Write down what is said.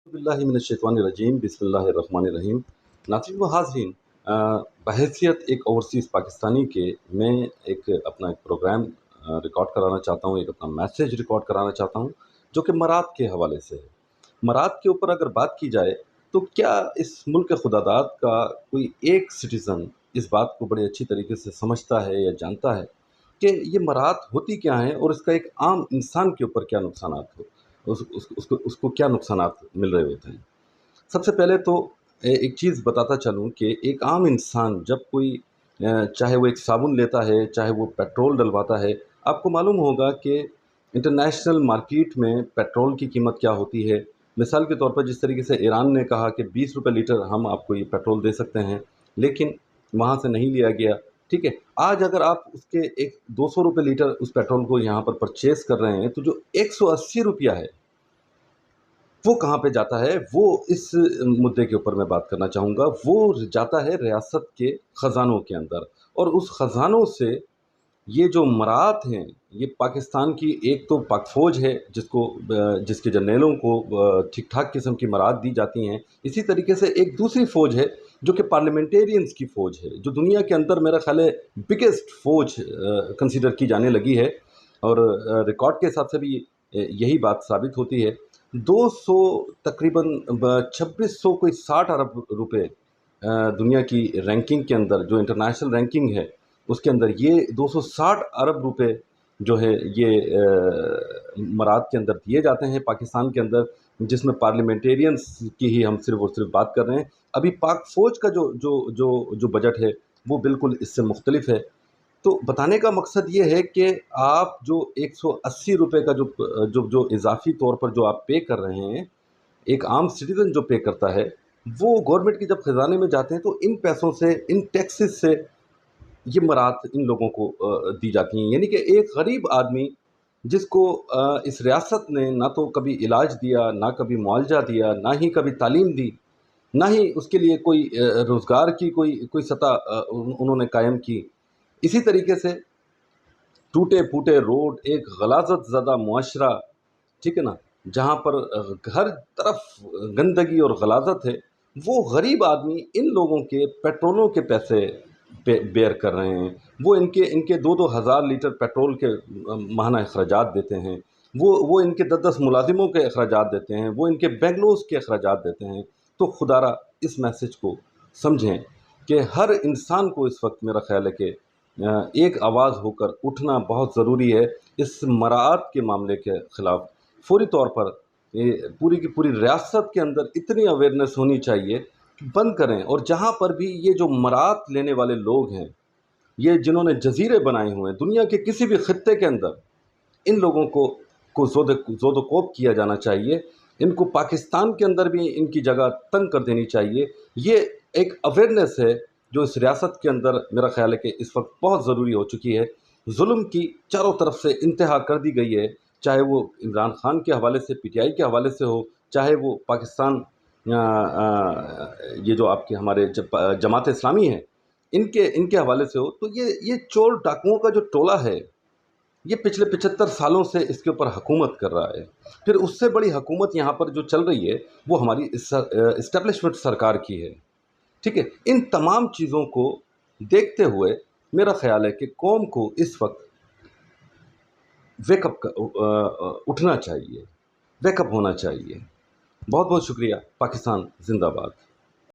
बिल्लाहि मिनश्शैतानिर्रजीम बिस्मिल्लाहिर्रहमानिर्रहीम। नाज़रीन व हाज़रीन, बहैसियत एक ओवरसीज़ पाकिस्तानी के मैं अपना एक प्रोग्राम रिकॉर्ड कराना चाहता हूँ, एक अपना मैसेज रिकॉर्ड कराना चाहता हूँ, जो कि मरात के हवाले से है। मरात के ऊपर अगर बात की जाए, तो क्या इस मुल्क खुदादाद का कोई एक सिटीज़न इस बात को बड़े अच्छी तरीके से समझता है या जानता है कि ये मरात होती क्या हैं और इसका एक आम इंसान के ऊपर क्या नुकसानात हो उसको क्या नुकसानात मिल रहे होते हैं। सबसे पहले तो एक चीज़ बताता चलूँ कि एक आम इंसान जब कोई चाहे वो एक साबुन लेता है, चाहे वो पेट्रोल डलवाता है, आपको मालूम होगा कि इंटरनेशनल मार्केट में पेट्रोल की कीमत क्या होती है। मिसाल के तौर पर जिस तरीके से ईरान ने कहा कि 20 रुपए लीटर हम आपको ये पेट्रोल दे सकते हैं, लेकिन वहाँ से नहीं लिया गया, ठीक है। आज अगर आप उसके एक 200 रुपए लीटर उस पेट्रोल को यहाँ पर परचेज़ कर रहे हैं, तो जो 180 रुपया है, वो कहाँ पे जाता है, वो इस मुद्दे के ऊपर मैं बात करना चाहूँगा। वो जाता है रियासत के ख़ज़ानों के अंदर, और उस ख़ज़ानों से ये जो मरात हैं, ये पाकिस्तान की एक तो पाक फ़ौज है जिसके जर्नेलों को ठीक-ठाक किस्म की मरात दी जाती हैं। इसी तरीके से एक दूसरी फ़ौज है जो कि पार्लियामेंटेरियंस की फ़ौज है, जो दुनिया के अंदर मेरा ख़्याल है बिगेस्ट फ़ौज कंसीडर की जाने लगी है, और रिकॉर्ड के हिसाब से भी यही बात साबित होती है। 200 तकरीबन 2600 कोई 60 अरब रुपए दुनिया की रैंकिंग के अंदर, जो इंटरनेशनल रैंकिंग है उसके अंदर, ये 260 अरब रुपए जो है ये मरात के अंदर दिए जाते हैं पाकिस्तान के अंदर, जिसमें पार्लियामेंटेरियंस की ही हम सिर्फ़ और सिर्फ बात कर रहे हैं। अभी पाक फ़ौज का जो बजट है, वो बिल्कुल इससे मुख्तलिफ है। तो बताने का मकसद ये है कि आप जो 180 रुपए का जो इज़ाफ़ी तौर पर जो आप पे कर रहे हैं, एक आम सिटीज़न जो पे करता है, वो गवर्नमेंट के जब ख़ज़ाने में जाते हैं, तो इन पैसों से, इन टैक्सेस से ये मरात इन लोगों को दी जाती हैं। यानी कि एक गरीब आदमी जिसको इस रियासत ने ना तो कभी इलाज दिया, ना कभी मुआवजा दिया, ना ही कभी तालीम दी, ना ही उसके लिए कोई रोज़गार की कोई कोई सतह उन्होंने कायम की। इसी तरीके से टूटे-फूटे रोड, एक ग़लाज़त ज़दा मुआशरा, ठीक है ना? जहाँ पर हर तरफ गंदगी और ग़लाज़त है, वो गरीब आदमी इन लोगों के पेट्रोलों के पैसे बेयर कर रहे हैं। वो इनके इनके 2-2 हज़ार लीटर पेट्रोल के माहाना अखराजात देते हैं। वो इनके 10-10 मुलाज़िमों के अखराजात देते हैं। वो इनके बेंगलोज़ के अखराजात देते हैं। तो खुदारा इस मैसेज को समझें कि हर इंसान को इस वक़्त मेरा ख़्याल है कि एक आवाज़ होकर उठना बहुत ज़रूरी है इस मराअत के मामले के ख़िलाफ़। फ़ौरी तौर पर ये पूरी की पूरी रियासत के अंदर इतनी अवेयरनेस होनी चाहिए कि बंद करें, और जहाँ पर भी ये जो मराअत लेने वाले लोग हैं, ये जिन्होंने जज़ीरे बनाए हुए हैं, दुनिया के किसी भी ख़ित्ते के अंदर इन लोगों को ज़ोदो-कोब किया जाना चाहिए। इनको पाकिस्तान के अंदर भी इनकी जगह तंग कर देनी चाहिए। ये एक अवेयरनेस है जो इस रियासत के अंदर मेरा ख़्याल है कि इस वक़्त बहुत ज़रूरी हो चुकी है। ज़ुल्म की चारों तरफ से इंतहा कर दी गई है, चाहे वो इमरान खान के हवाले से, पीटीआई के हवाले से हो, चाहे वो पाकिस्तान ये जो आपके हमारे जमात इस्लामी है, इनके इनके हवाले से हो। तो ये चोर डाकुओं का जो टोला है, ये पिछले 75 सालों से इसके ऊपर हुकूमत कर रहा है। फिर उससे बड़ी हुकूमत यहाँ पर जो चल रही है, वो हमारी इस्टेब्लिशमेंट सरकार की है, ठीक है। इन तमाम चीज़ों को देखते हुए मेरा ख़्याल है कि कौम को इस वक्त उठना चाहिए, वेकअप होना चाहिए। बहुत बहुत शुक्रिया। पाकिस्तान जिंदाबाद।